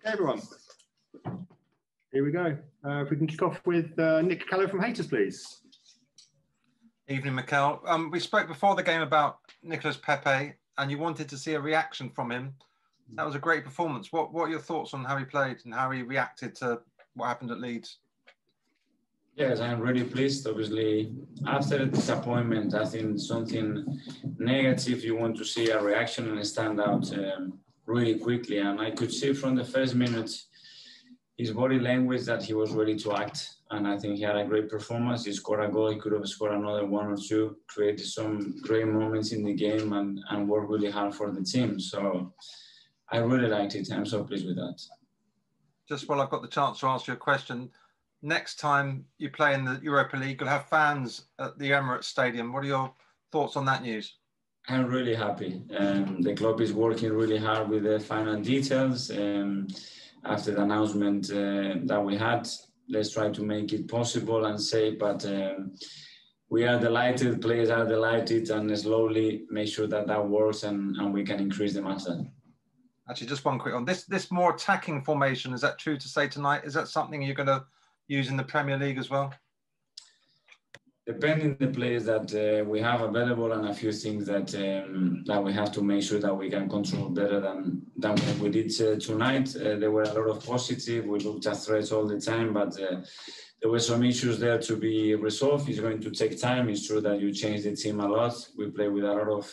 Hey everyone. Here we go. If we can kick off with Nick Callow from Haters, please. Evening, Mikel. We spoke before the game about Nicolas Pepe, and you wanted to see a reaction from him. That was a great performance. What are your thoughts on how he played and how he reacted to what happened at Leeds? Yes, I'm really pleased. Obviously, after the disappointment, I think something negative, you want to see a reaction and stand out really quickly. And I could see from the first minute his body language that he was ready to act. And I think he had a great performance. He scored a goal. He could have scored another one or two, created some great moments in the game and worked really hard for the team. So I really liked it. I'm so pleased with that. Just while I've got the chance to ask you a question, next time you play in the Europa League, you'll have fans at the Emirates Stadium. What are your thoughts on that news? I'm really happy. The club is working really hard with the final details. After the announcement that we had, let's try to make it possible and safe. But we are delighted, players are delighted, and slowly make sure that that works and we can increase the match time. Actually, just one quick on this more attacking formation. Is that true to say tonight? Is that something you're going to use in the Premier League as well? Depending on the players that we have available and a few things that that we have to make sure that we can control better than what we did tonight. There were a lot of positive. We looked at threats all the time, but there were some issues there to be resolved. It's going to take time. It's true that you change the team a lot. We play with a lot of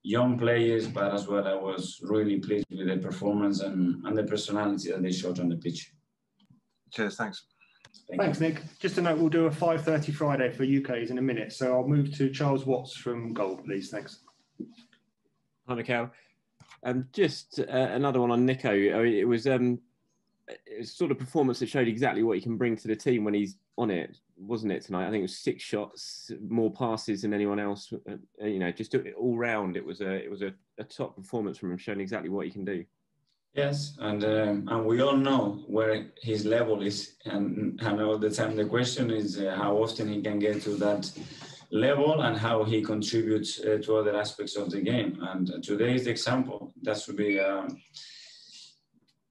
young players, but as well, I was really pleased with the performance and the personality that they showed on the pitch. Cheers, thanks. Thanks, Nick. Just a note, we'll do a 5:30 Friday for UKs in a minute. So I'll move to Charles Watts from Gold, please. Thanks. Hi, Mikel. Just another one on Nico. I mean, it was sort of performance that showed exactly what he can bring to the team when he's on it, wasn't it, tonight? I think it was 6 shots, more passes than anyone else. You know, just all round, it was a top performance from him, showing exactly what he can do. Yes, and we all know where his level is, and all the time the question is how often he can get to that level and how he contributes to other aspects of the game. And today is the example. That should be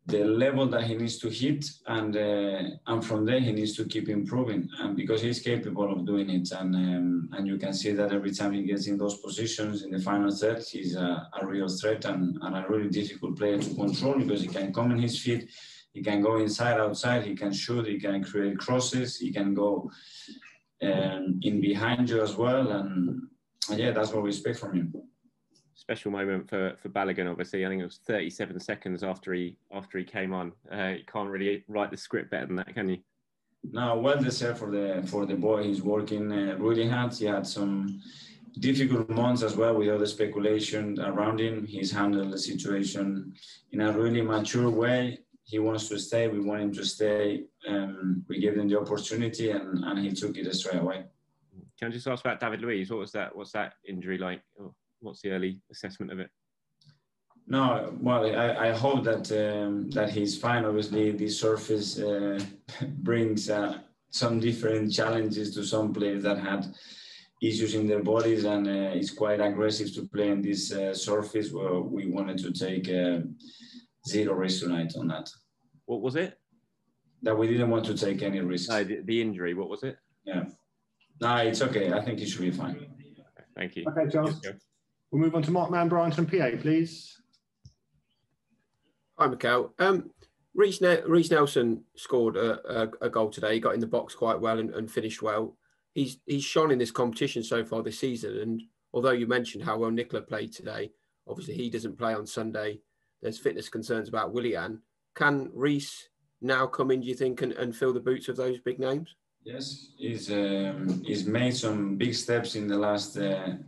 the level that he needs to hit, and from there he needs to keep improving, and because he's capable of doing it, and you can see that every time he gets in those positions in the final third, he's a real threat and a really difficult player to control, because he can come in his feet, he can go inside, outside, he can shoot, he can create crosses, he can go in behind you as well, and yeah, that's what we expect from him. Special moment for Balogun, obviously. I think it was 37 seconds after he came on. You can't really write the script better than that, can you? No, well deserved for the boy. He's working really hard. He had some difficult months as well with all the speculation around him. He's handled the situation in a really mature way. He wants to stay. We want him to stay. We gave him the opportunity, and he took it straight away. Can I just ask about David Luiz? What's that injury like? What's the early assessment of it? No, well, I hope that he's fine. Obviously, this surface brings some different challenges to some players that had issues in their bodies, and it's quite aggressive to play on this surface. Where we wanted to take zero risk tonight on that. What was it? That we didn't want to take any risks. No, the injury. What was it? Yeah. No, it's okay. I think he should be fine. Thank you. Okay, Charles. Yes, we'll move on to Mark Mann-Bryant from PA, please. Hi, Mikel. Reiss Nelson scored a goal today. He got in the box quite well and finished well. He's shone in this competition so far this season. And although you mentioned how well Nicola played today, obviously he doesn't play on Sunday. There's fitness concerns about Willian. Can Reiss now come in, do you think, and fill the boots of those big names? Yes, he's made some big steps in the last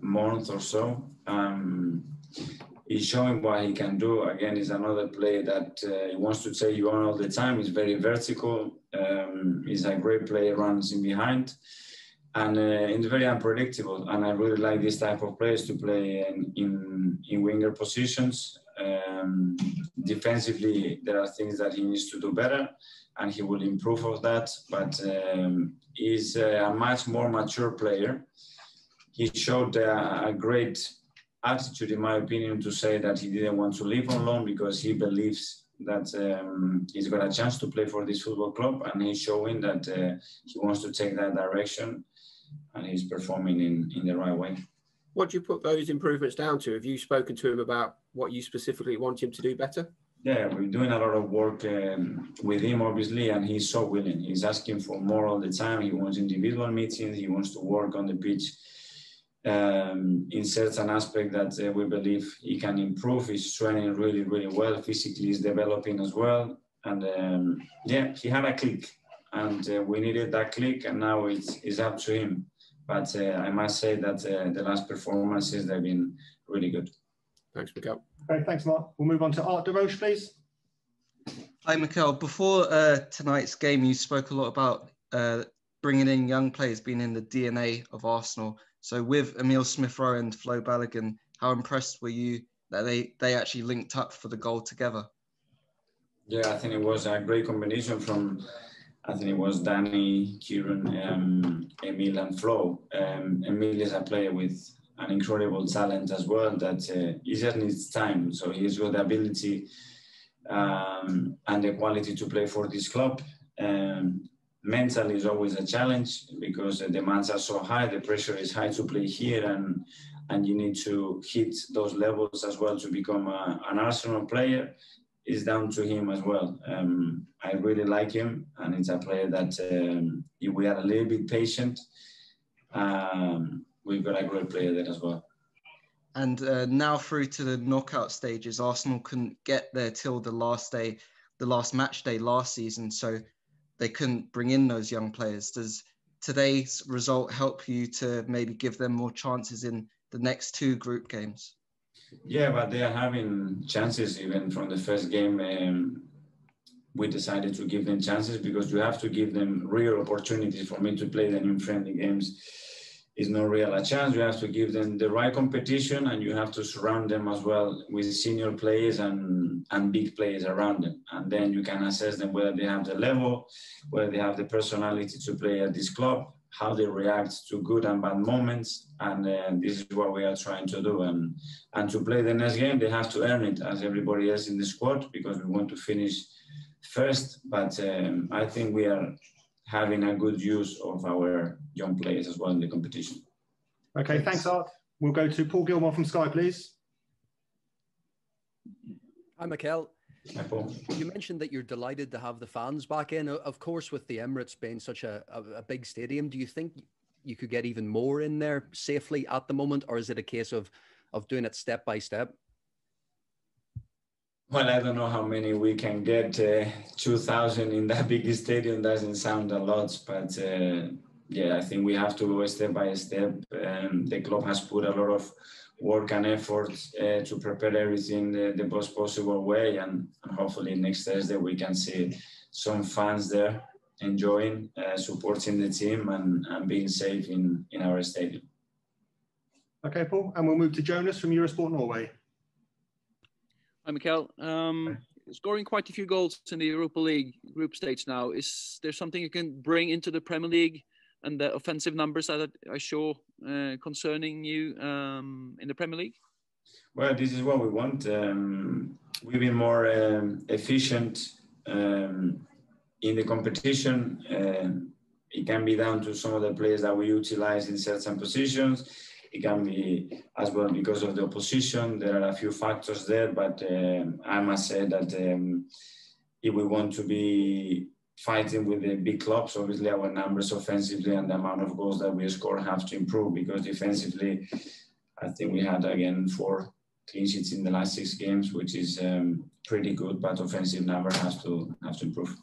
month or so. He's showing what he can do. Again, he's another player that he wants to take you on all the time. He's very vertical. He's a great player, runs in behind. And it's very unpredictable. And I really like this type of players to play in winger positions. Defensively, there are things that he needs to do better, and he will improve of that. But he's a much more mature player. He showed a great attitude, in my opinion, to say that he didn't want to leave on loan because he believes that he's got a chance to play for this football club, and he's showing that he wants to take that direction, and he's performing in the right way. What do you put those improvements down to? Have you spoken to him about what you specifically want him to do better? Yeah, we're doing a lot of work with him, obviously, and he's so willing. He's asking for more all the time. He wants individual meetings. He wants to work on the pitch in certain aspect that we believe he can improve. He's training really, really well. Physically, he's developing as well. And yeah, he had a click, and we needed that click, and now it's up to him. But I must say that the last performances, they've been really good. Thanks, Mikel. Okay, thanks, Mark. We'll move on to Art DeRoche, please. Hi, Mikel. Before tonight's game, you spoke a lot about bringing in young players being in the DNA of Arsenal. So with Emile Smith-Rowe and Flo Balogun, how impressed were you that they actually linked up for the goal together? Yeah, I think it was a great combination from, I think it was Danny, Kieran, Emile and Flo. Emile is a player with an incredible talent as well that he just needs time. So he's got the ability and the quality to play for this club. Mentally is always a challenge because the demands are so high, the pressure is high to play here, and you need to hit those levels as well to become an Arsenal player. It's down to him as well. I really like him, and it's a player that if we are a little bit patient, we've got a great player there as well. And now through to the knockout stages, Arsenal couldn't get there till the last match day last season, so they couldn't bring in those young players. Does today's result help you to maybe give them more chances in the next two group games? Yeah, but they are having chances even from the first game. We decided to give them chances because you have to give them real opportunities. For me to play them in friendly games is not real a chance. You have to give them the right competition, and you have to surround them as well with senior players and big players around them. And then you can assess them whether they have the level, whether they have the personality to play at this club, how they react to good and bad moments. And this is what we are trying to do. And to play the next game, they have to earn it as everybody else in the squad because we want to finish first. But I think we are having a good use of our young players as well in the competition. Okay, thanks, Art. We'll go to Paul Gilmore from Sky, please. Hi, Mikel. Hi, Paul. You mentioned that you're delighted to have the fans back in. Of course, with the Emirates being such a big stadium, do you think you could get even more in there safely at the moment, or is it a case of doing it step by step? Well, I don't know how many we can get. 2,000 in that big stadium doesn't sound a lot, but yeah, I think we have to go step by step. The club has put a lot of work and effort to prepare everything the best possible way, and hopefully next Thursday we can see some fans there enjoying, supporting the team and being safe in our stadium. Okay, Paul, and we'll move to Jonas from Eurosport Norway. Hi, Mikel. Scoring quite a few goals in the Europa League group stage now. Is there something you can bring into the Premier League and the offensive numbers that I saw concerning you in the Premier League? Well, this is what we want. We've been more efficient in the competition. It can be down to some of the players that we utilize in certain positions. It can be as well because of the opposition. There are a few factors there, but I must say that if we want to be fighting with the big clubs, obviously our numbers offensively and the amount of goals that we score have to improve, because defensively, I think we had again 4 clean sheets in the last 6 games, which is pretty good, but offensive number has to improve.